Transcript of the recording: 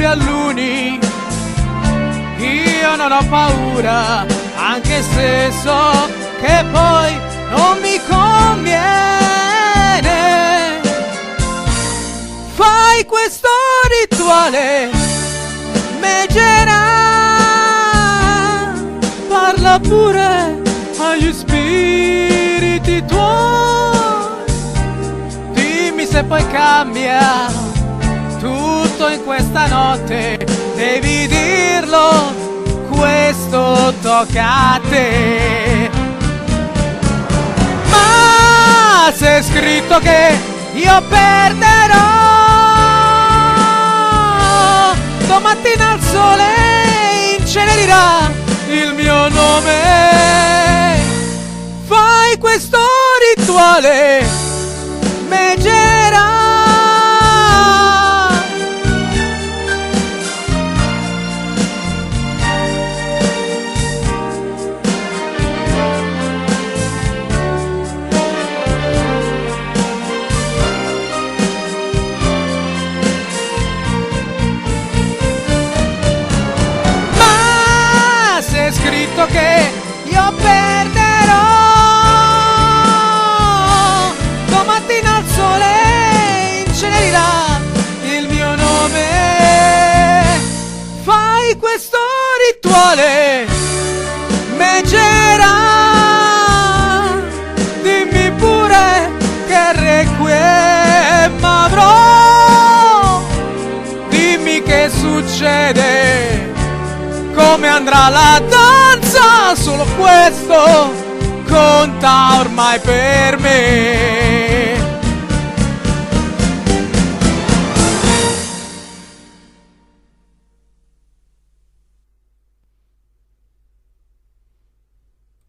auguri all'uni, io non ho paura, anche se so che poi non mi conviene. Fai questo rituale, meggerà, parla pure agli spiriti tuoi, dimmi se poi cambia tutto in questa notte, devi dirlo, questo tocca a te. Ma se è scritto che io perderò, domattina il sole incenerirà il mio nome. Fai questo rituale, meggerà. Scritto che io perderò, domattina il sole incenerirà il mio nome. Fai questo rituale, meggerà, dimmi pure che requiem avrò, dimmi che succede, come andrà la danza, solo questo conta ormai per me.